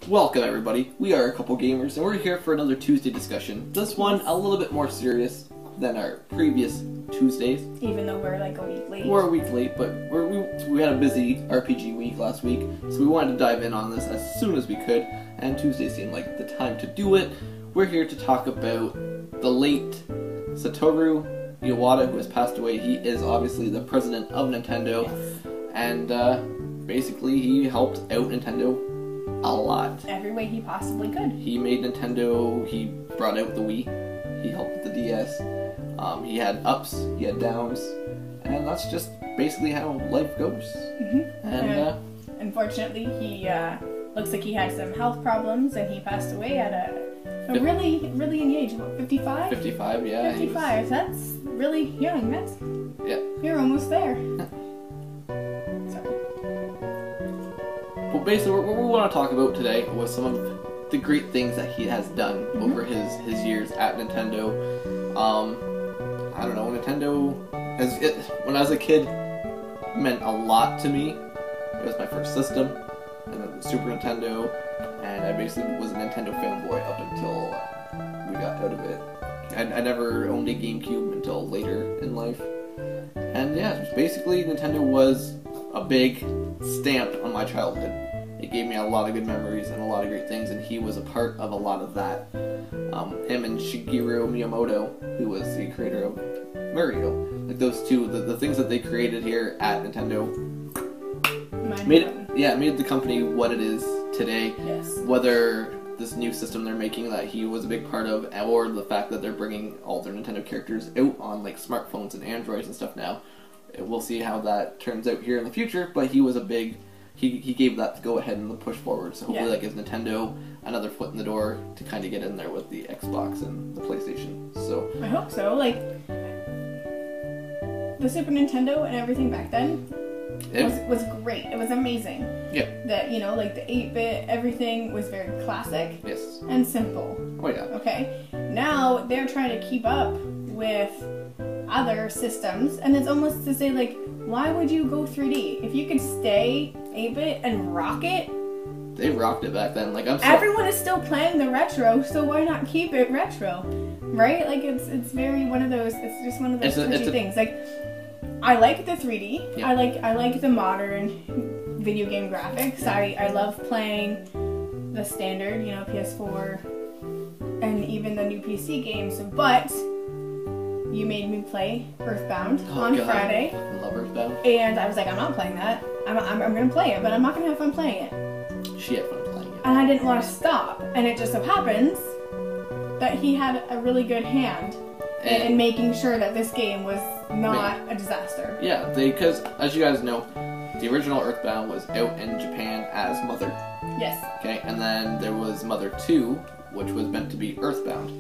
Welcome everybody, we are a couple gamers and we're here for another Tuesday discussion. This one a little bit more serious than our previous Tuesdays. Even though we're like a week late. We're a week late, but we had a busy RPG week last week, so we wanted to dive in on this as soon as we could, and Tuesday seemed like the time to do it. We're here to talk about the late Satoru Iwata, who has passed away. He is obviously the president of Nintendo, and basically he helped out Nintendo a lot. Every way he possibly could. He made Nintendo, he brought out the Wii, he helped with the DS, he had ups, he had downs, and that's just basically how life goes. Mm-hmm. And unfortunately, he looks like he had some health problems, and he passed away at a really young age. About 55? 55, yeah. 55, that's really young. That's, yeah. You're almost there. Well, basically, what we want to talk about today was some of the great things that he has done over his years at Nintendo. I don't know, Nintendo, when I was a kid, meant a lot to me. It was my first system, and then the Super Nintendo, and I basically was a Nintendo fanboy up until we got out of it. I never owned a GameCube until later in life. And yeah, basically Nintendo was a big stamp on my childhood. It gave me a lot of good memories and a lot of great things, and he was a part of a lot of that. Him and Shigeru Miyamoto, who was the creator of Mario, like those two, the things that they created here at Nintendo made the company what it is today. Yes. Whether this new system they're making that he was a big part of, or the fact that they're bringing all their Nintendo characters out on like smartphones and Androids and stuff now. We'll see how that turns out here in the future, but he was a big... He gave that the go-ahead and the push forward, so hopefully that gives Nintendo another foot in the door to kind of get in there with the Xbox and the PlayStation. So I hope so. Like, the Super Nintendo and everything back then was great. It was amazing. Yeah. That, you know, like the 8-bit, everything was very classic. Yes. And simple. Oh yeah. Okay? Now they're trying to keep up with other systems, and it's almost to say, like, why would you go 3D? If you could stay 8-bit and rock it. They rocked it back then. Like, I'm sorry. Everyone is still playing the retro, so why not keep it retro? Right? Like, it's very one of those, it's just one of those touchy things. Like, I like the 3D. Yeah. I like the modern video game graphics. I love playing the standard, you know, PS4 and even the new PC games, but you made me play Earthbound on Friday. I love Earthbound. And I was like, I'm not playing that. I'm going to play it, but I'm not going to have fun playing it. She had fun playing it. And I didn't want to stop. And it just so happens that he had a really good hand in making sure that this game was not a disaster. Yeah, because, as you guys know, the original Earthbound was out in Japan as Mother. Yes. Okay, and then there was Mother 2, which was meant to be Earthbound.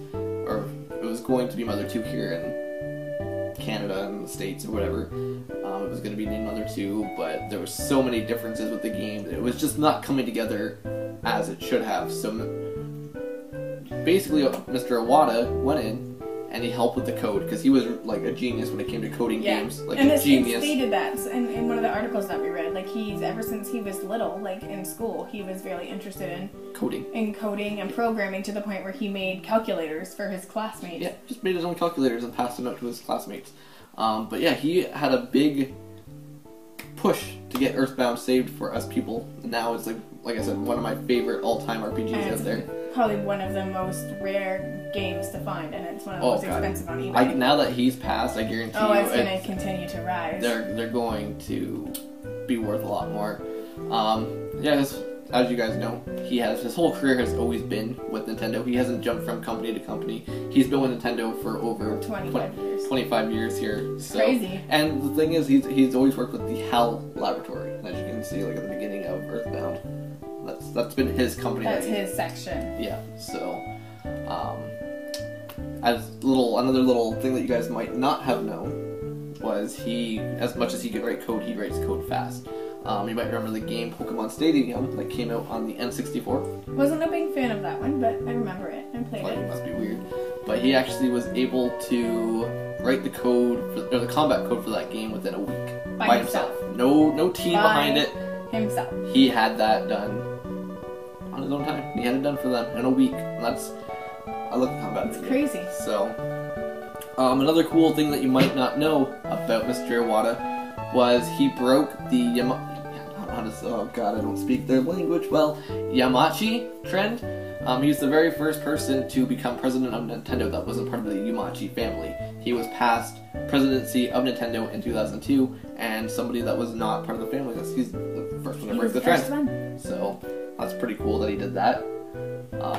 Or it was going to be Mother 2 here in Canada and the States or whatever. It was going to be named Mother 2, but there were so many differences with the game that it was just not coming together as it should have. So basically Mr. Iwata went in and he helped with the code, because he was like a genius when it came to coding games. Like, and a genius. It stated that in one of the articles that we read. Like, ever since he was little, like in school, he was really interested in coding and programming, to the point where he made calculators for his classmates. Yeah, just made his own calculators and passed them out to his classmates. But yeah, he had a big push to get Earthbound saved for us people. And now it's like I said, one of my favorite all-time RPGs out there. Probably one of the most rare games to find, and it's one of the most expensive on eBay. Now that he's passed, I guarantee you it's going to continue to rise. They're going to be worth a lot more. Yeah, as you guys know, his whole career has always been with Nintendo. He hasn't jumped from company to company. He's been with Nintendo for over 25 years here. So. Crazy. And the thing is, he's always worked with the HAL Laboratory, as you can see, like at the beginning of Earthbound. That's been his company. That's his section. Yeah. So, another little thing that you guys might not have known was as much as he could write code, he writes code fast. You might remember the game Pokemon Stadium that came out on the N64. Wasn't a big fan of that one, but I remember it and played it. It must be weird. But he actually was able to write the code, or the combat code for that game within a week. By himself. No team behind it. Himself. He had that done on his own time. He had it done for them in a week. And I love the combat. It's crazy. So, another cool thing that you might not know about Mr. Iwata was he broke the oh god, I don't speak their language well. Yamachi trend. He was the very first person to become president of Nintendo that wasn't part of the Yamachi family. He was passed presidency of Nintendo in 2002, and somebody that was not part of the family, he's the first one to break the trend. So that's pretty cool that he did that.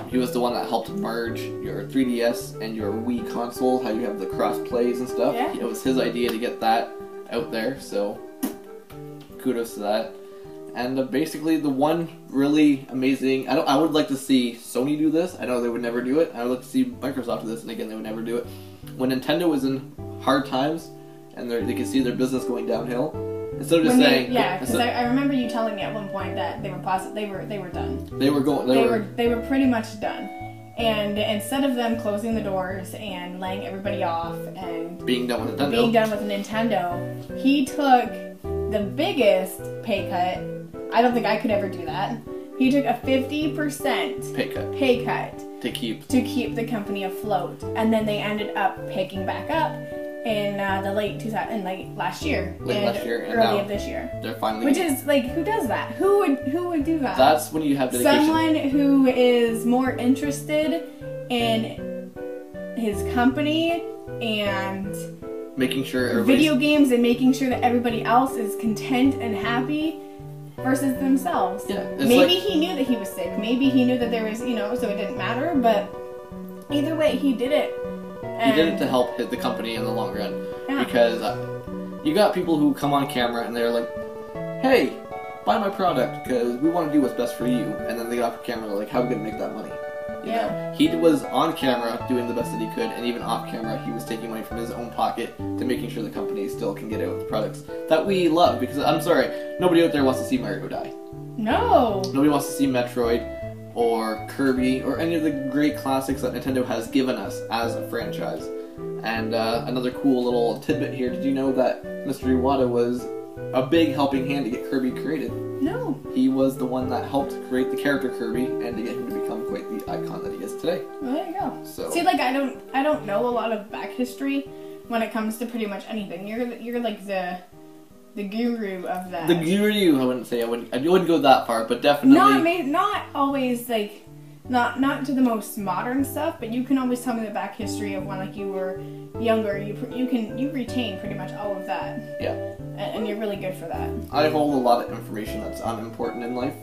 He was the one that helped merge your 3DS and your Wii console, how you have the cross plays and stuff. Yeah. It was his idea to get that out there, so kudos to that. And basically, the one really amazing... I would like to see Sony do this. I know they would never do it. I would like to see Microsoft do this, and again, they would never do it. When Nintendo was in hard times, and they could see their business going downhill, instead of just saying... Yeah, because I remember you telling me at one point that they were done. They were pretty much done. And instead of them closing the doors and laying everybody off and... being done with Nintendo, he took the biggest pay cut. I don't think I could ever do that. He took a 50% pay cut to keep the company afloat, and then they ended up picking back up in late last year, early of this year. They're finally, which is like, who does that? Who would do that? That's when you have dedication. Someone who is more interested in his company and making sure video games and making sure that everybody else is content and happy versus themselves. Yeah, maybe he knew that he was sick. Maybe he knew that there was, so it didn't matter. But either way, he did it. He did it to help hit the company in the long run. Yeah. Because you got people who come on camera and they're like, "Hey, buy my product because we want to do what's best for you." And then they got off camera, they're like, "How are we gonna make that money?" You know? He was on camera doing the best that he could, and even off camera, he was taking money from his own pocket to making sure the company still can get out with products that we love. Because I'm sorry, nobody out there wants to see Mario die. No. Nobody wants to see Metroid or Kirby or any of the great classics that Nintendo has given us as a franchise. And another cool little tidbit here: did you know that Mr. Iwata was a big helping hand to get Kirby created? No. He was the one that helped create the character Kirby and to get him to become quite the icon that he is today. Well, there you go. So, see, like I don't know a lot of back history when it comes to pretty much anything. You're like the guru of that. The guru, I wouldn't say. I wouldn't go that far, but definitely not always like not to the most modern stuff, but you can always tell me the back history of when like you were younger. You retain pretty much all of that. Yeah. And you're really good for that. I hold a lot of information that's unimportant in life.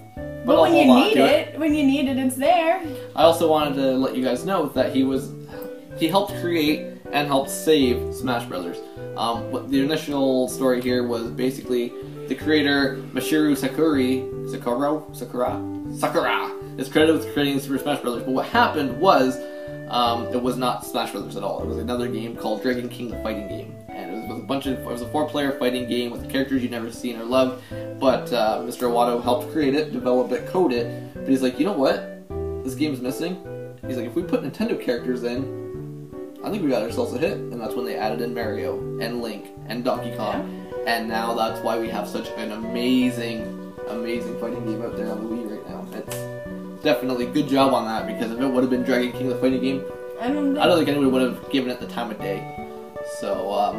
But when you need it, it's there. I also wanted to let you guys know that he helped create and helped save Smash Brothers. What the initial story here was basically the creator Mashiru Sakura is credited with creating Super Smash Brothers. But what happened was it was not Smash Brothers at all. It was another game called Dragon King: The Fighting Game. And it was a 4-player fighting game with characters you'd never seen or loved, but Mr. Iwata helped create it, develop it, code it, but he's like, you know what? This game's missing. He's like, if we put Nintendo characters in, I think we got ourselves a hit, and that's when they added in Mario, and Link, and Donkey Kong, and now that's why we have such an amazing fighting game out there on the Wii right now. It's definitely good job on that, because if it would have been Dragon King: The Fighting Game, I don't think anyone would have given it the time of day. So,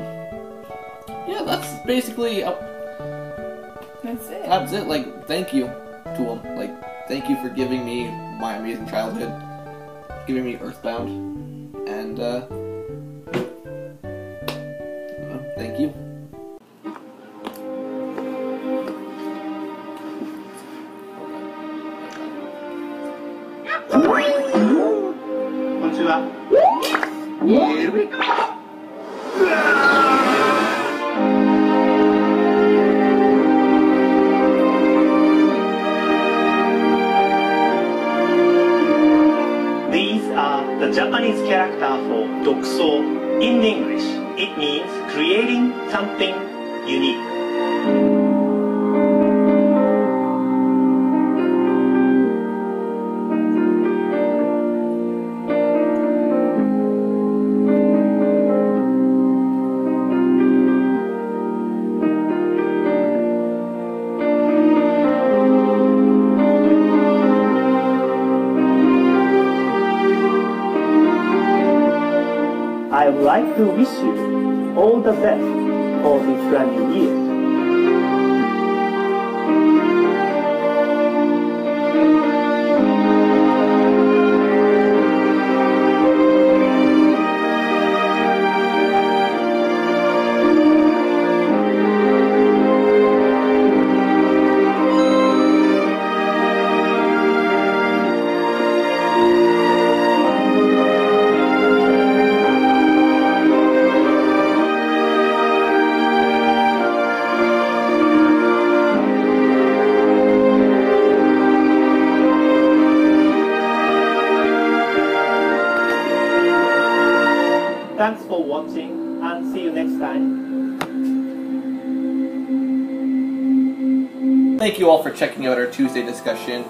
yeah, that's basically... that's it. That's it. Like, thank you to him. Like, thank you for giving me my amazing childhood, giving me Earthbound, and, thank you. Konnichiwa. These are the Japanese character for Dokuso. In English, it means creating something unique. like to wish you all the best for this brand new year. Thanks for watching and see you next time. Thank you all for checking out our Tuesday discussion.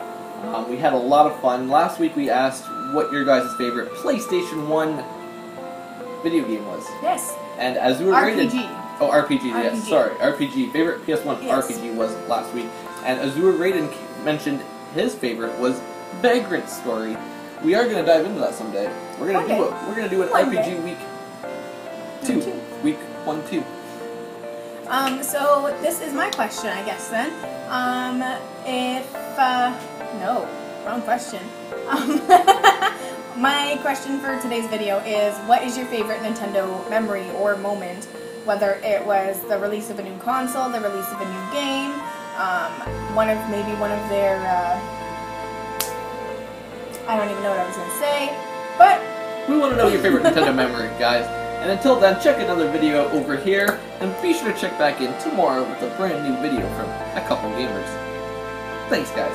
We had a lot of fun. Last week we asked what your guys' favorite PlayStation 1 video game was. Yes. And as we were rated... Oh, RPG, yes. Sorry, RPG. Favorite PS1 RPG was last week. And Azure Raiden mentioned his favorite was Vagrant Story. We are going to dive into that someday. We're going to do it. We're going to do an RPG week 2. Week 1-2. So this is my question, I guess then. No, wrong question. My question for today's video is, what is your favorite Nintendo memory or moment? Whether it was the release of a new console, the release of a new game, one of their, I don't even know what I was going to say, but... We want to know your favorite Nintendo memory, guys. And until then, check another video over here, and be sure to check back in tomorrow with a brand new video from A Couple Gamers. Thanks, guys.